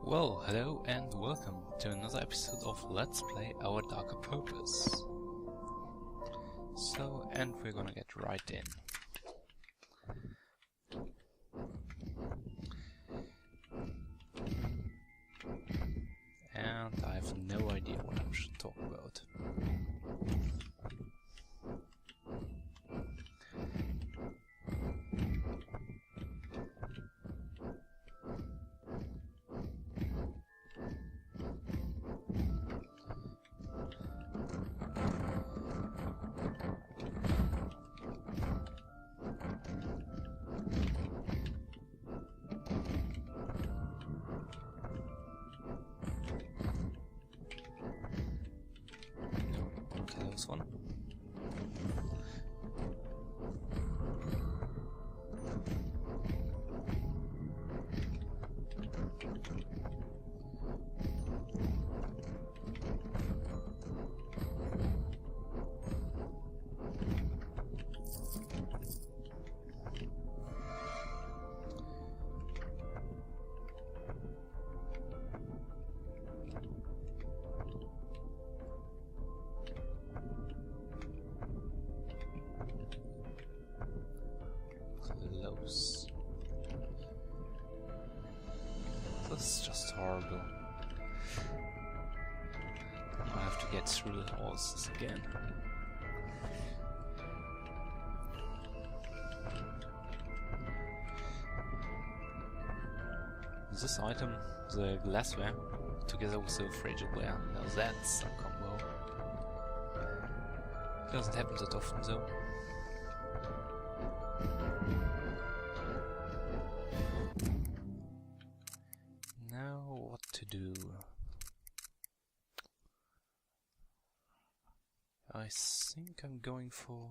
Well, hello and welcome to another episode of Let's Play Our Darker Purpose. And we're gonna get right in. And I have no idea what I should talk about. Close one. Close. This is just horrible. I have to get through all this again. This item, the glassware, together with the fragile ware, now that's a combo. Doesn't happen that often though. Now what to do? I think I'm going for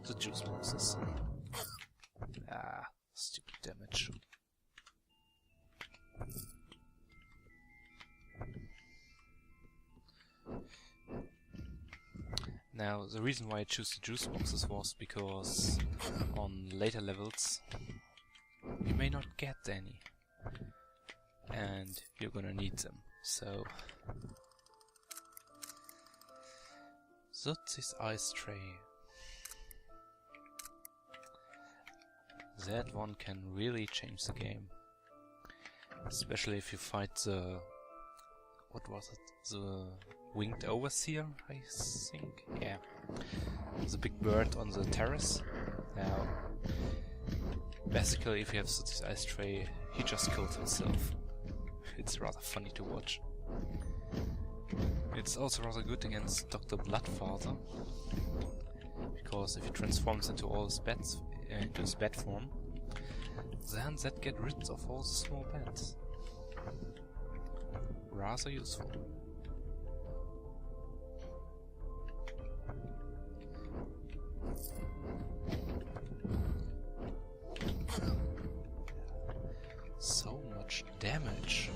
the juice boxes. Ah, stupid damage. Now, the reason why I choose the juice boxes was because on later levels you may not get any, and you're gonna need them. So that's this ice tray. That one can really change the game, especially if you fight the, what was it? The winged overseer, I think? Yeah. The big bird on the terrace. Now, basically if you have this ice tray, he just killed himself. It's rather funny to watch. It's also rather good against Dr. Bloodfather, because if he transforms into all his bats, into his bat form, then that gets rid of all the small bats. Rather useful. So much damage.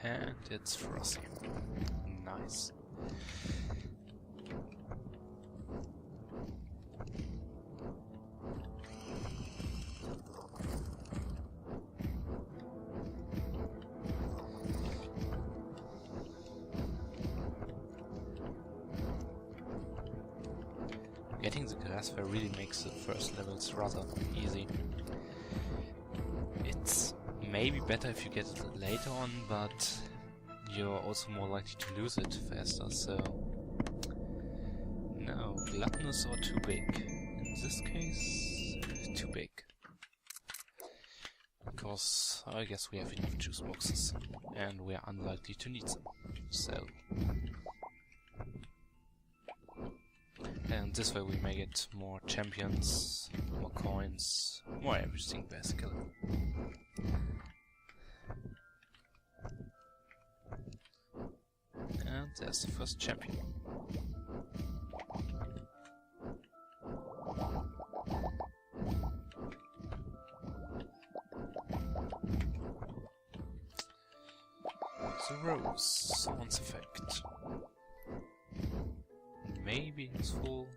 And it's Frosty. Nice. Getting the glassware really makes the first levels rather easy. It's maybe better if you get it later on, but you're also more likely to lose it faster, so... No, gluttonous or too big? In this case, too big. Because I guess we have enough juice boxes, and we are unlikely to need them, so... And this way we may get more champions, more coins, more everything basically. And there's the first champion. The rose, someone's effect. Maybe useful.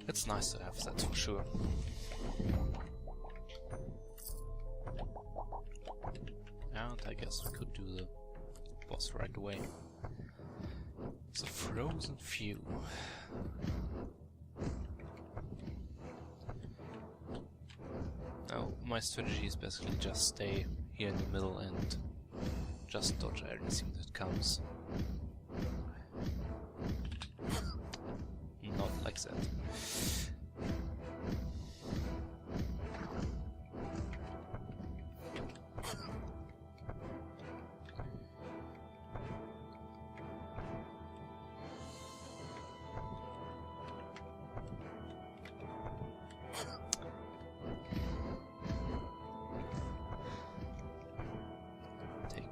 It's nice to have, that's for sure. And I guess we could do the boss right away. It's a frozen few. Now, my strategy is basically just stay here in the middle and just dodge everything that comes. Not like that.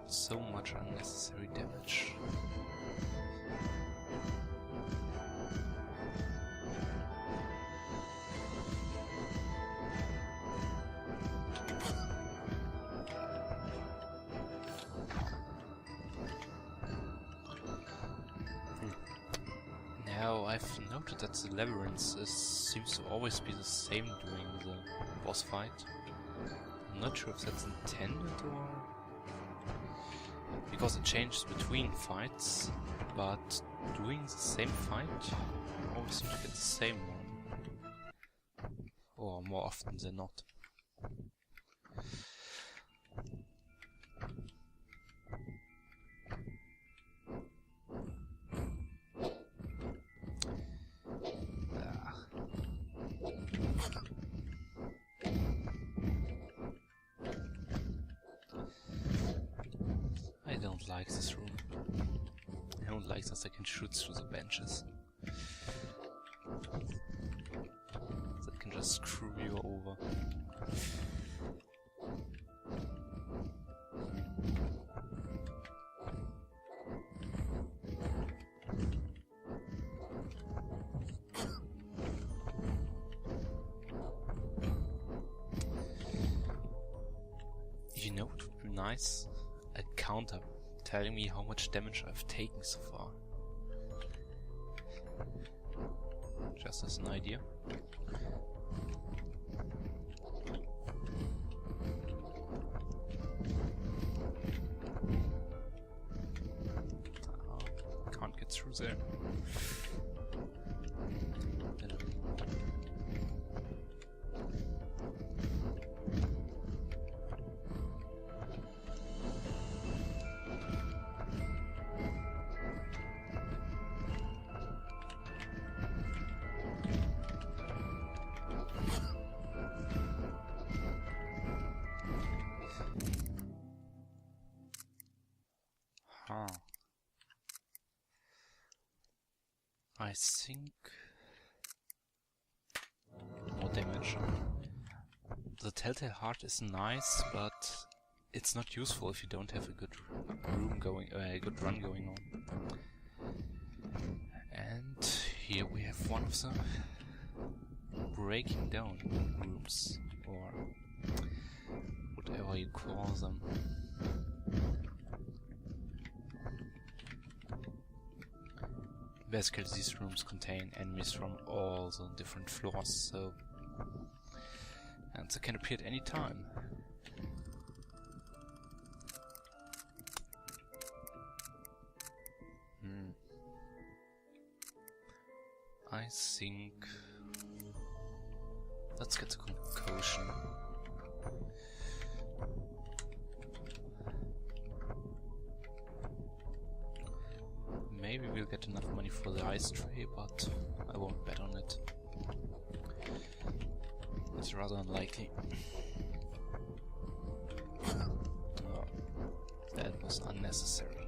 So much unnecessary damage. Now I've noted that the labyrinth seems to always be the same during the boss fight. I'm not sure if that's intended or... because it changes between fights, but doing the same fight, you always seem to get the same one. Or more often than not. I don't like this room. I don't like that I can shoot through the benches. That can just screw you over. You know what would be nice? A counter telling me how much damage I've taken so far. Just as an idea. Can't get through there. I think more damage. The Telltale Heart is nice, but it's not useful if you don't have a good run going on. And here we have one of the breaking down rooms, or whatever you call them. Basically, these rooms contain enemies from all the different floors, and they can appear at any time. I think let's get the concoction. Maybe we'll get enough money for the ice tray, but I won't bet on it. It's rather unlikely. Oh, that was unnecessary.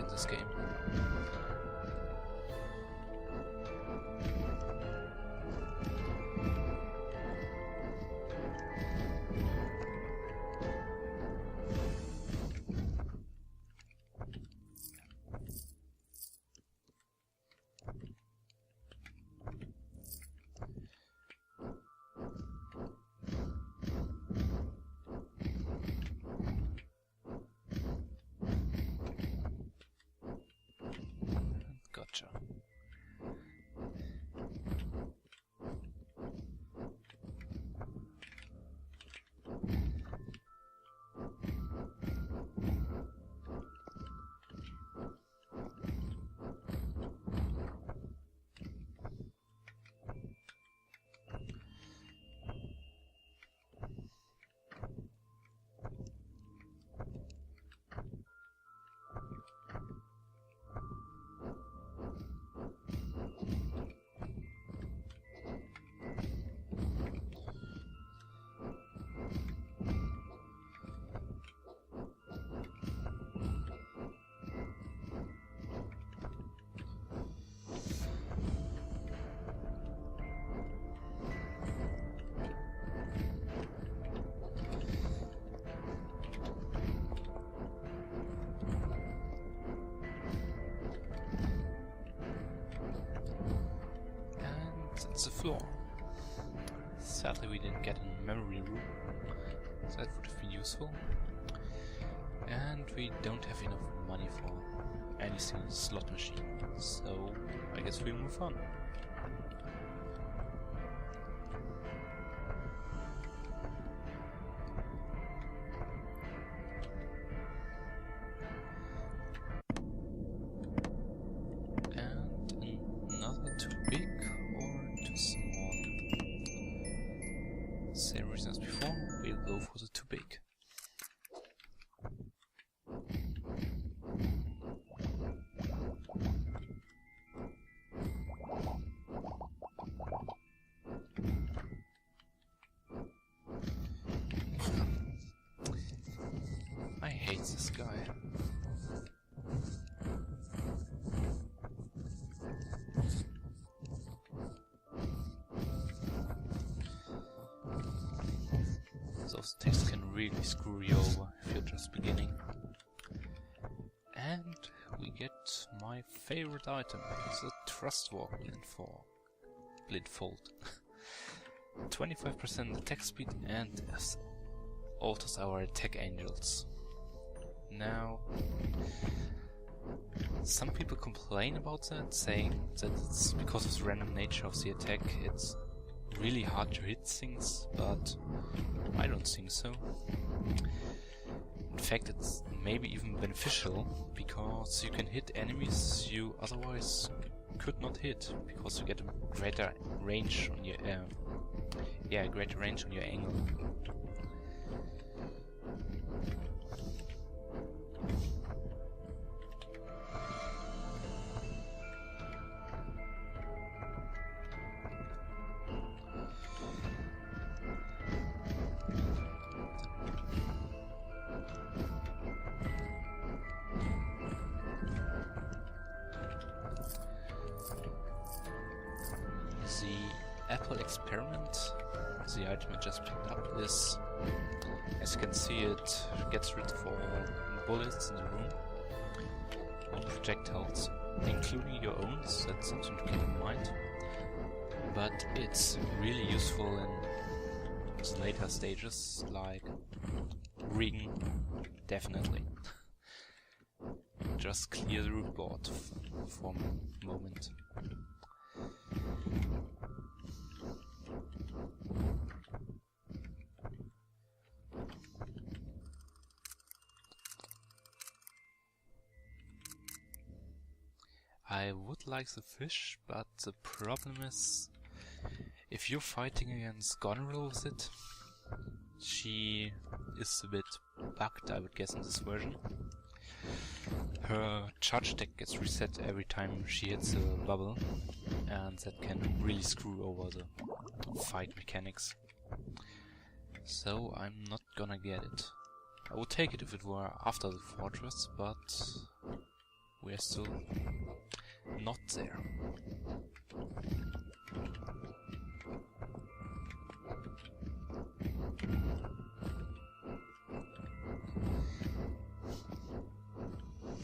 in this game. Gotcha. It's the floor. Sadly we didn't get a memory room, so that would have been useful. And we don't have enough money for any single slot machine, so I guess we'll move on. Same reason as before, we'll go for the too big. I hate this guy. Those texts can really screw you over if you're just beginning. And we get my favorite item, the Trustwalk Blindfold. 25% attack speed and alters our attack angels. Now, some people complain about that, saying that it's because of the random nature of the attack, it's really hard to hit things, but I don't think so. In fact, it's maybe even beneficial, because you can hit enemies you otherwise could not hit, because you get a greater range on your greater range on your angle. The Apple Experiment, the item I just picked up, is, as you can see, it gets rid of all bullets in the room, all projectiles, including your own, so that's something to keep in mind. But it's really useful in the later stages, like rigging, definitely. Just clear the root board for a moment. I would like the fish, but the problem is, if you're fighting against Goneril with it, she is a bit bugged, I would guess, in this version. Her charge attack gets reset every time she hits a bubble, and that can really screw over the fight mechanics. So I'm not gonna get it. I would take it if it were after the fortress, but we're still not there.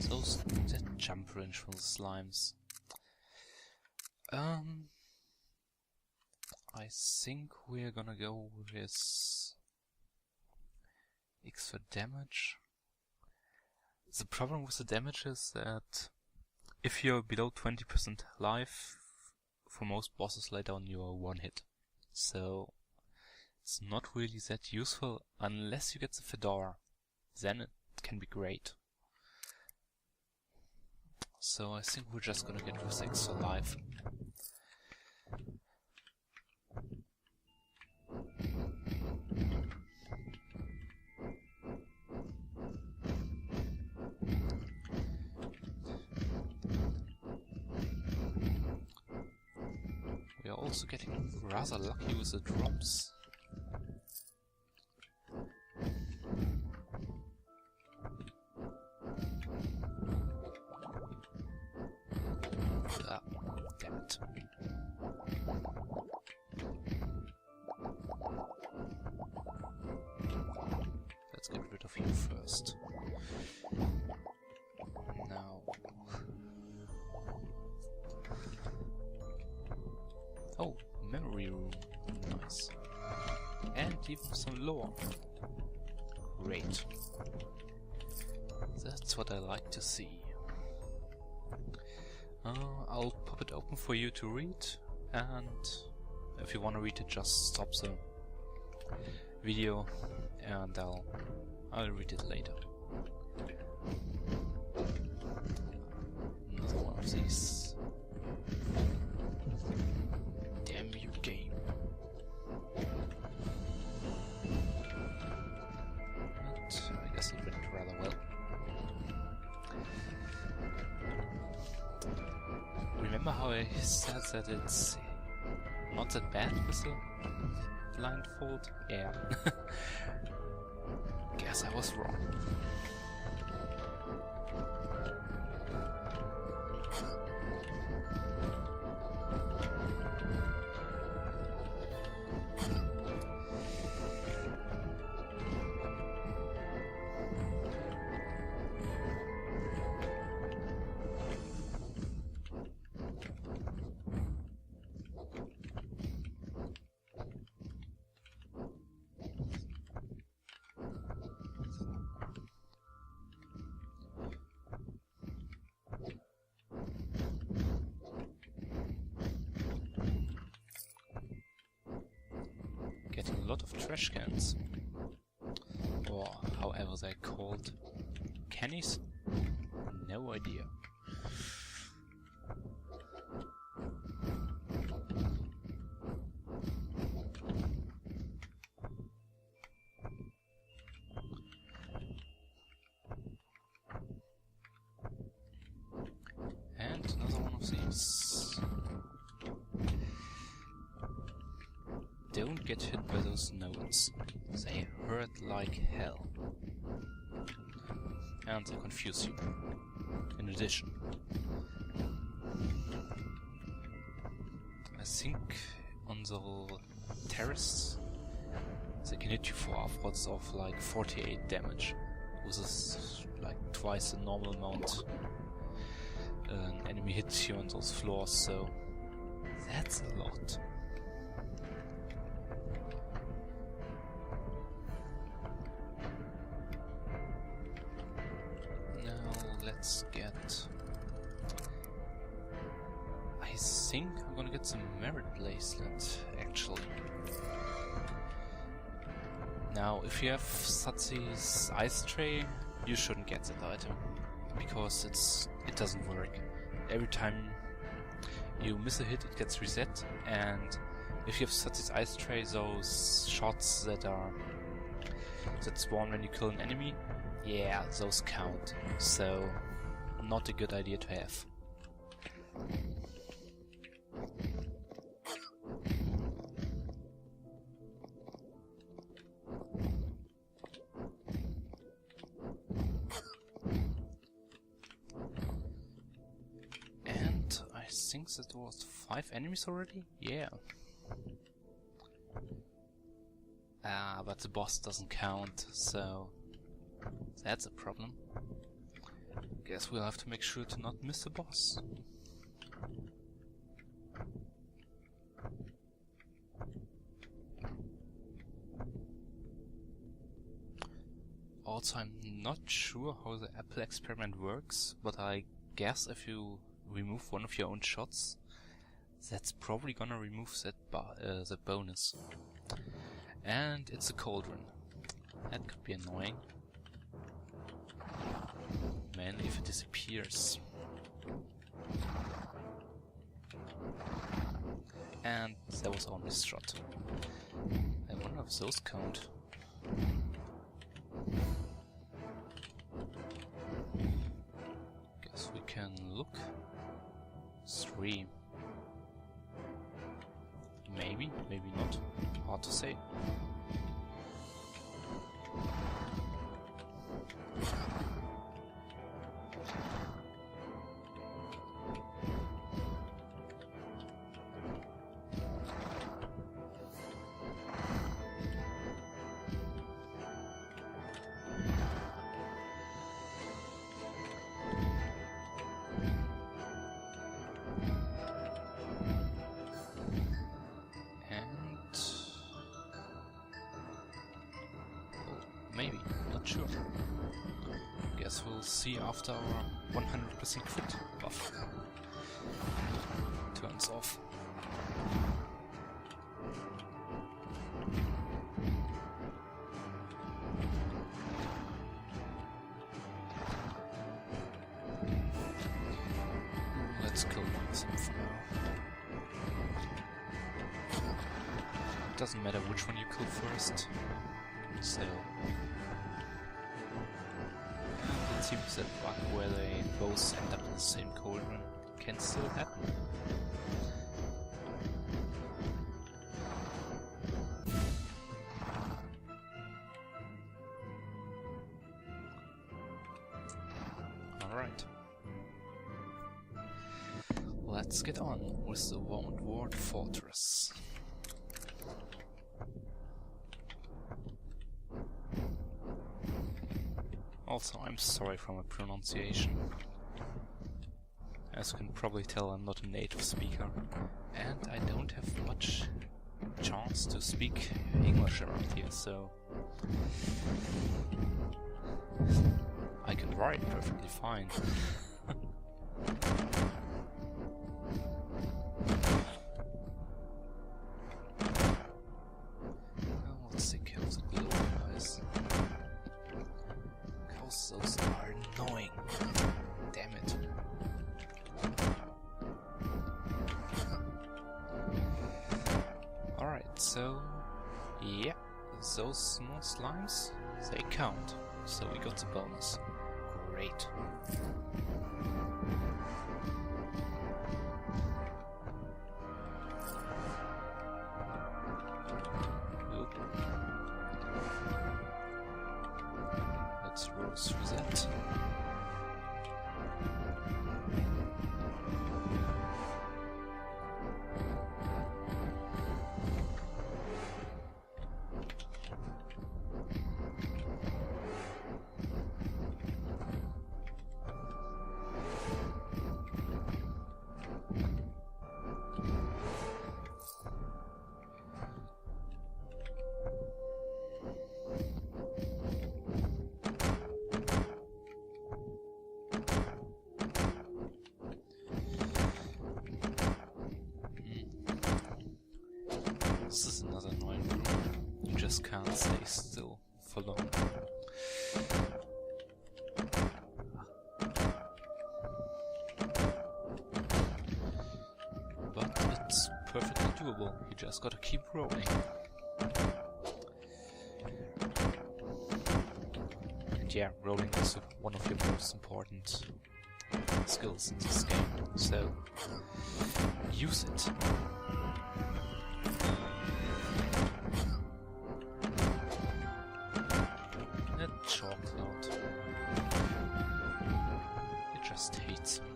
So that jump range from the slimes. I think we're gonna go with X for damage. The problem with the damage is that if you're below 20% life, for most bosses later on you're one hit. So it's not really that useful unless you get the Fedora. Then it can be great. So I think we're just gonna get with X for life. We are also getting rather lucky with the drops. Ah, damn it. Let's get rid of you first. Now. Oh, memory room. Nice. And even some lore. Great. That's what I like to see. I'll pop it open for you to read, and if you want to read it, just stop the video and I'll read it later. Another one of these. Damn you, game. But I guess it went rather well. Remember how I said that it's not that bad with the blindfold? Yeah. Guess I was wrong. Getting a lot of trash cans, or however they're called. Cannies? No idea. And another one of these. Don't get hit by those notes. They hurt like hell. And they confuse you. In addition. I think on the terrace they can hit you for upwards of like 48 damage. Which is like twice the normal amount an enemy hits you on those floors, so that's a lot. Let's get... I think I'm gonna get some merit bracelet, actually. Now, if you have Satsu's ice tray, you shouldn't get that item, because it doesn't work. Every time you miss a hit, it gets reset, and if you have Satsu's ice tray, those shots that spawn when you kill an enemy, yeah, those count. So, not a good idea to have. think that was 5 enemies already? Yeah. But the boss doesn't count, so that's a problem. Guess we'll have to make sure to not miss the boss. Also, I'm not sure how the apple experiment works, but I guess if you remove one of your own shots, that's probably gonna remove that bonus. And it's a cauldron. That could be annoying. Mainly if it disappears. And that was our missed shot. I wonder if those count. Guess we can look. 3. Maybe, maybe not. Hard to say. Maybe, not sure. Guess we'll see after our 100% crit buff turns off. Let's kill one of them for now. Doesn't matter which one you kill first. So, and it seems that bug where they both end up in the same cauldron can still happen. Alright. Let's get on with the Wound Ward Fortress. Also, I'm sorry for my pronunciation. As you can probably tell, I'm not a native speaker, and I don't have much chance to speak English around here, so I can write perfectly fine. Let's see, kills the glue guys. Those are annoying. Damn it. Alright, so yeah, those small slimes, they count. So we got the bonus. Great. Let's roll through that. This is another annoying room. You just can't stay still for long. But it's perfectly doable. You just gotta keep rolling. And yeah, rolling is one of your most important skills in this game, so use it. That chalk cloud. It just hates me.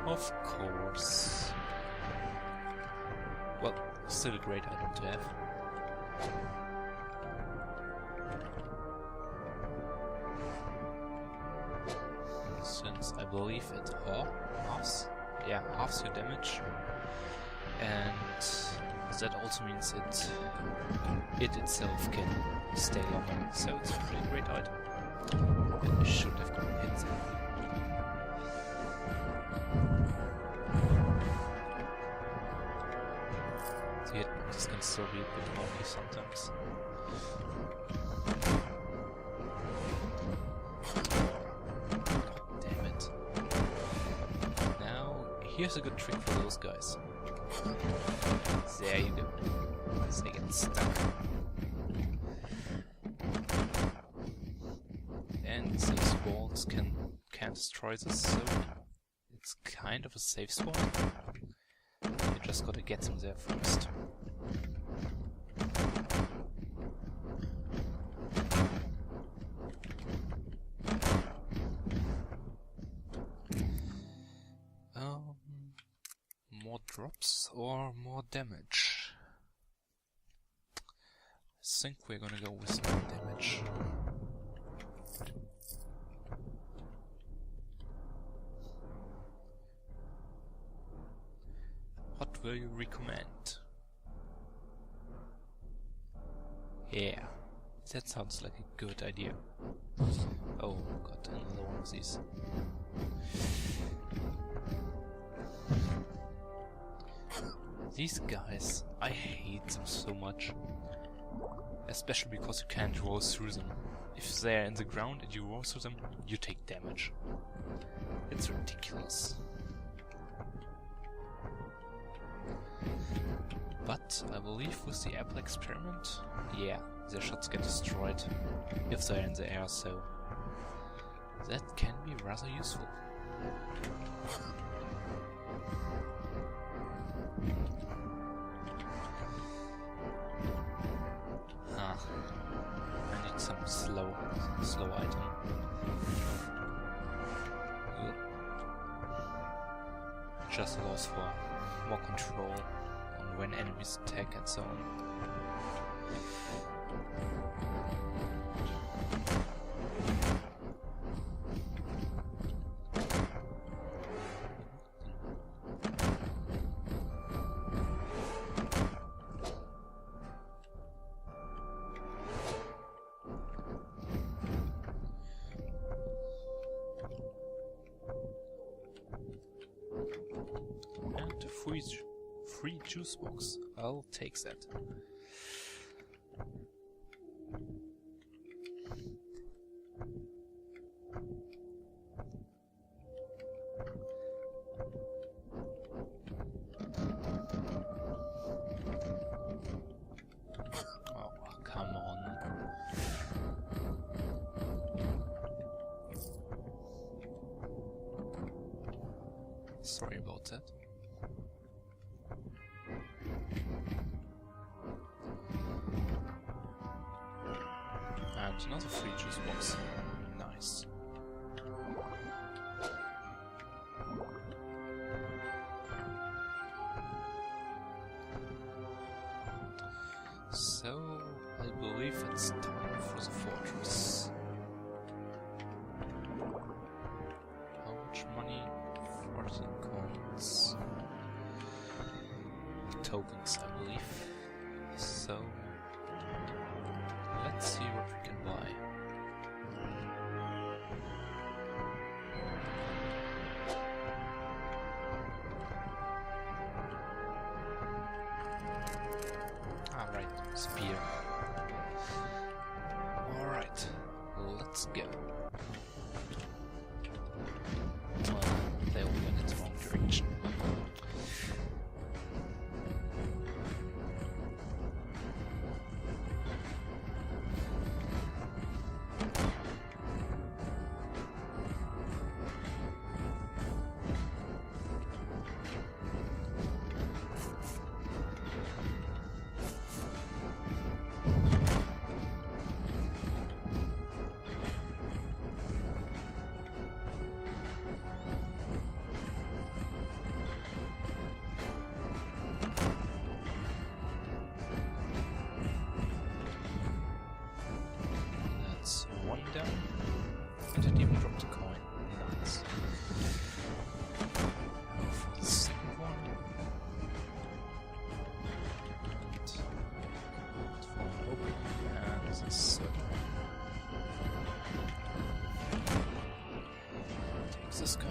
Of course. Well, still a great item to have. Since I believe it halves your damage, and that also means it itself can stay longer, so it's a pretty great item. And we should have gone hit that. The hitbox can still be a bit wonky sometimes. Damn it. Now, here's a good trick for those guys. There you go. They get stuck. And these walls can't destroy this, so it's kind of a safe spot. You just gotta get them there first. More drops or more damage? I think we're gonna go with more damage. What will you recommend? Yeah, that sounds like a good idea. Oh god, another one of these. These guys, I hate them so much. Especially because you can't roll through them. If they're in the ground and you roll through them, you take damage. It's ridiculous. But I believe with the apple experiment, yeah, their shots get destroyed if they're in the air, so that can be rather useful. I need some slow item. Just allows for more control on when enemies attack and so on. And a free juice box. I'll take that. Oh, come on. Sorry about that. And another free juice box. Nice. So, I believe it's time for the fortress. How much money? 14 coins. Tokens, I believe. So, let's see what we can buy. Alright, spear. Alright, let's go. Well, they all went in the wrong direction. down. And it even dropped a coin. Nice. Now for the second one. And for an open. And the third one. Takes this guy on.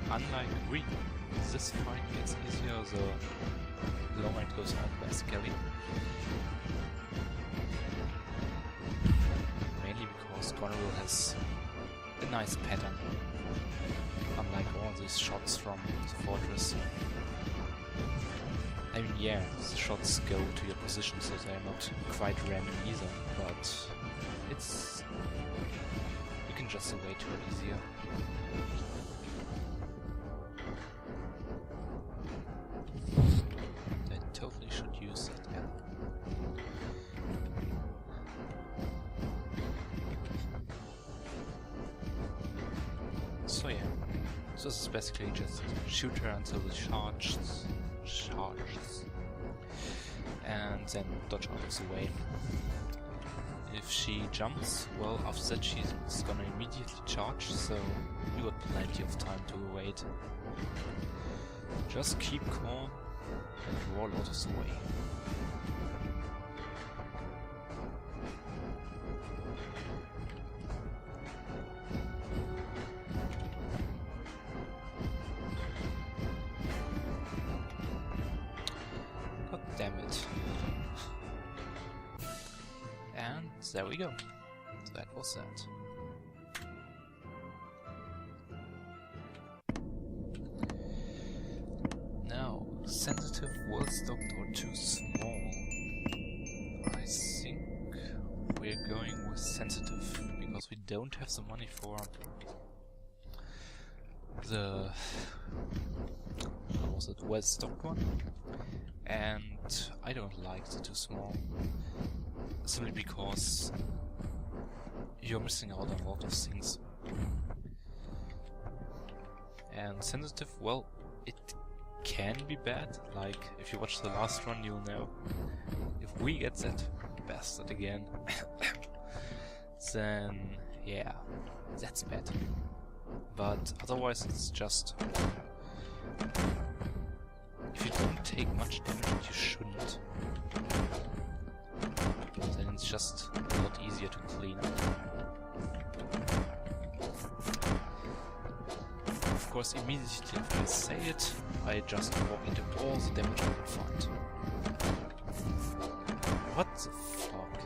Unlike Green, this fight gets easier the longer it goes on, basically. Mainly because Goneril has a nice pattern, unlike all these shots from the fortress. I mean, yeah, the shots go to your position, so they're not quite random either, but it's... you can just evade to it easier. Totally should use that, yeah. So yeah, so this is basically just shoot her until it charges, and then dodge out of the way. If she jumps, well, after that she's gonna immediately charge, so you got plenty of time to evade. Just keep calm and roll out of the way. God damn it. And there we go. That was that. Sensitive, well stocked, or too small? I think we're going with sensitive, because we don't have the money for the well stocked one, and I don't like the too small, simply because you're missing out on a lot of things. And sensitive, well, it can be bad, like if you watch the last run you'll know. If we get that bastard again, then yeah, that's bad. But otherwise it's just, if you don't take much damage and you shouldn't, then it's just a lot easier to clean up. Of course, immediately after I say it, I just walk into all the damage I can find. What the fuck?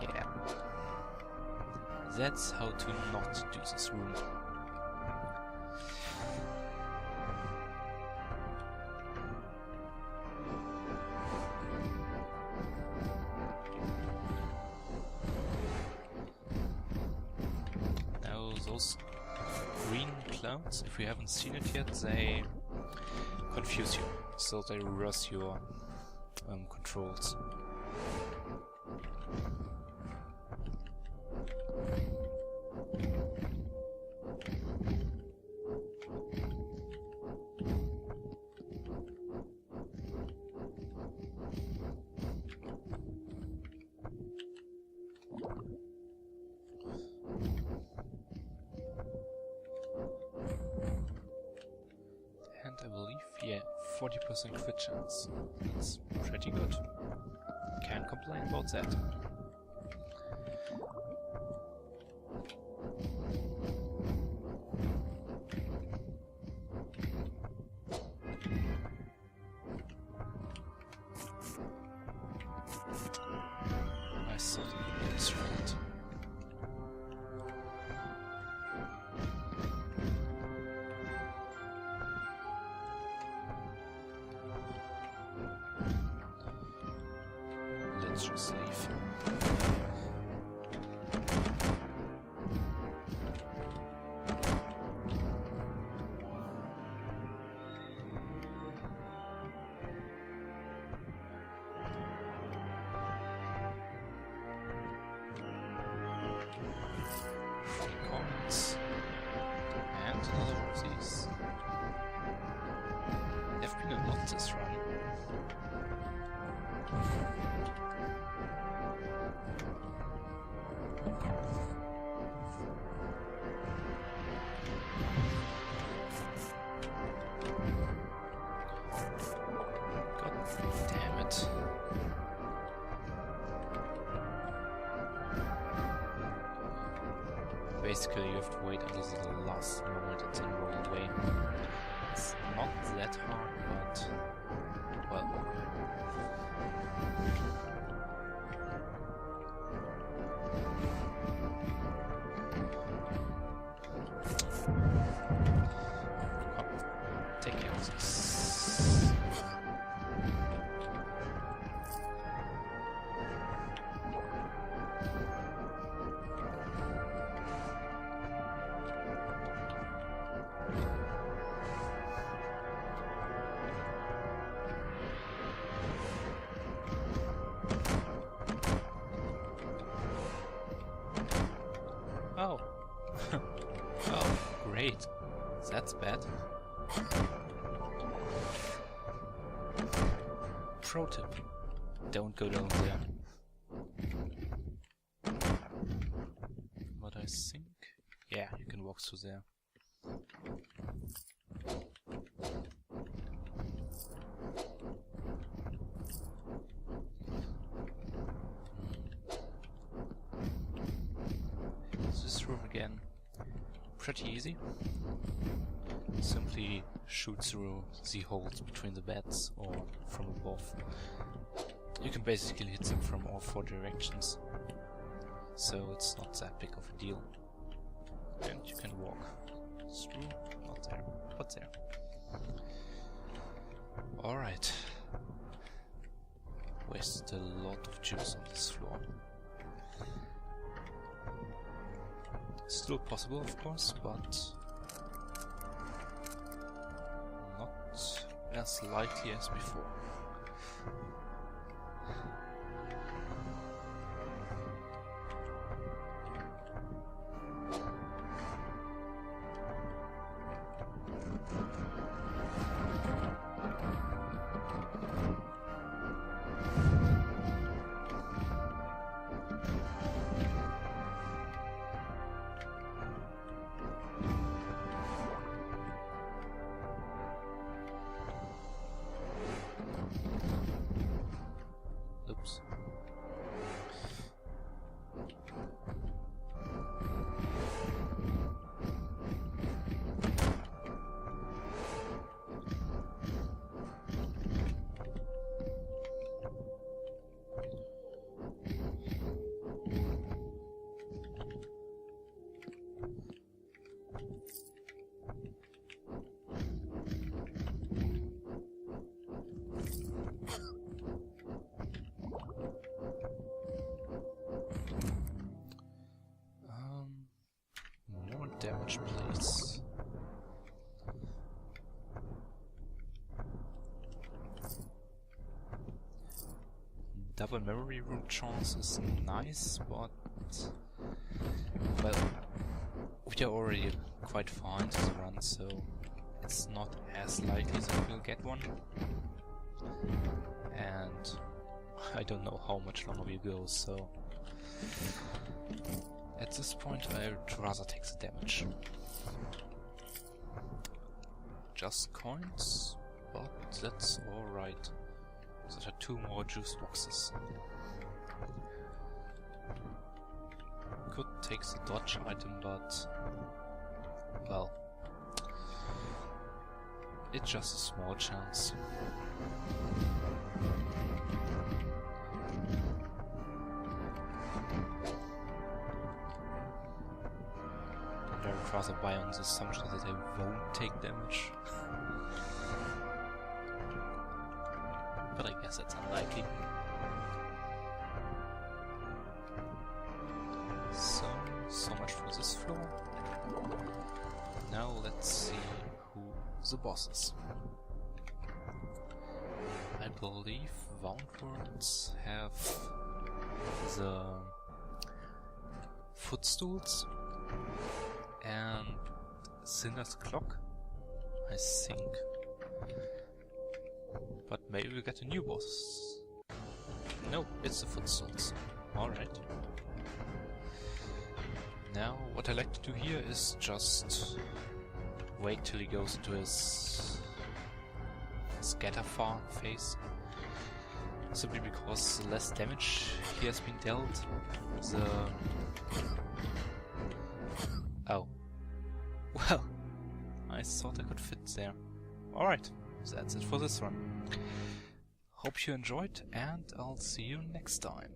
Yeah. That's how to not do this room. Green clouds, if you haven't seen it yet, they confuse you, so they reverse your controls. I believe, yeah, 40% crit chance. That's pretty good. Can't complain about that. I thought it would get straight. let's just leave. Coins. And another one of these. There have been a lot this run. God damn it. Basically, you have to wait until the last moment and then roll away. It's not that hard, but well. Come, take care of this. Oh. Oh, great. That's bad. Pro tip. Don't go down there. But I think... yeah, you can walk through there. This room again, pretty easy. Simply shoot through the holes between the beds or from above. You can basically hit them from all 4 directions, so it's not that big of a deal. And you can walk through, not there, but there. Alright. Wasted a lot of juice on this floor. Still possible, of course, but not as likely as before. Oops. More damage, please. Double memory room chance is nice, but well, we are already quite far into the run, so it's not as likely that we'll get one. And I don't know how much longer we go, so at this point I'd rather take the damage. Just coins, but that's alright. There are 2 more juice boxes. Could take the dodge item, but well, it's just a small chance. And I would rather buy on the assumption that I won't take damage. But I guess that's unlikely. floor. Now let's see who the boss is. I believe Woundwards have the footstools and Cinder's clock, I think. But maybe we get a new boss. No, it's the footstools. Alright. Now, what I like to do here is just wait till he goes into his scatter farm phase. Simply because the less damage he has been dealt, the... Oh. Well, I thought I could fit there. Alright, so that's it for this one. Hope you enjoyed, and I'll see you next time.